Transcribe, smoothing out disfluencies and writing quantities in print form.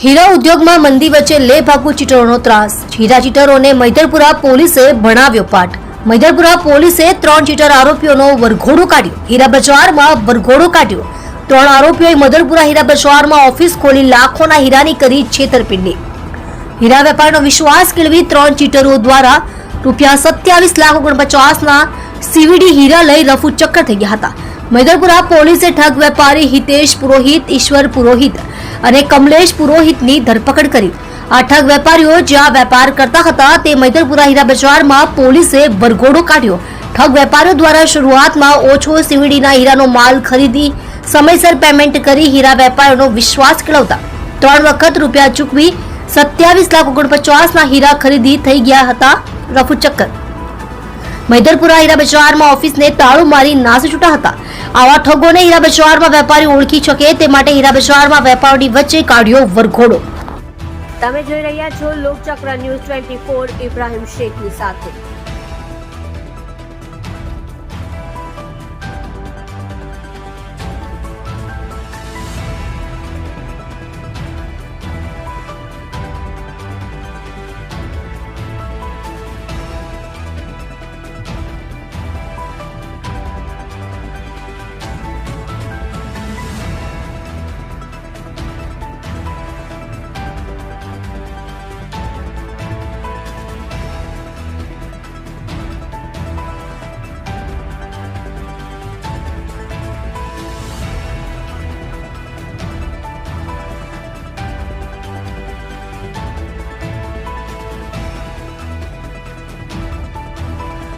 હીરા ઉદ્યોગમાં મંદી વચ્ચે લે ભાગુ ચીટરોનો ત્રાસ। હીરા ચીટરોને મૈદરપુરા પોલીસે ભણાવ્યો પાઠ। મૈદરપુરા પોલીસે 3 ચીટર આરોપીઓનો વરઘોડો કાઢ્યો। હીરા બજારમાં વરઘોડો કાઢ્યો। 3 આરોપીઓએ મૈદરપુરા હીરા બજારમાં ઓફિસ ખોલી લાખોના હીરાની કરી છેતરપિંડી। હીરા વેપારનો વિશ્વાસ કેળવી 3 ચીટરો દ્વારા ₹27,49,50,ના સીવીડી હીરા લઈ રફુ ચક્કર થઈ ગયા હતા। મૈદરપુરા પોલીસે ઠગ વેપારી હિતેશ પુરોહિત, ઈશ્વર પુરોહિત અને કમલેશ પુરોહિતની ધરપકડ કરી। આ ઠગ વેપારીઓ જ્યાં વેપાર કરતા હતા તે મૈદરપુરા હીરા બજારમાં પોલીસે વરઘોડો કાઢ્યો। ઠગ વેપારીઓ દ્વારા શરૂઆતમાં ઓછો સીવીડીના હીરાનો માલ ખરીદી સમયસર પેમેન્ટ કરી હીરા વેપારીઓનો વિશ્વાસ કેળવતા 3 વખત રૂપિયા ચૂકવી ₹27,49,50,ના હીરા ખરીદી થઈ ગયા હતા રફુ ચક્કર। મૈદરપુરા હીરા બજારમાં ઓફિસને તાળું મારી નાસી છૂટા હતા। આવા ઠગોને હીરા બજારમાં વેપારી ઓળખી શકે તે માટે હીરા બજારમાં વેપારીની વચ્ચે કાઢ્યો વરઘોડો। તમે જોઈ રહ્યા છો લોકચક્ર ન્યૂઝ 24 ઇબ્રાહિમ શેખની સાથે।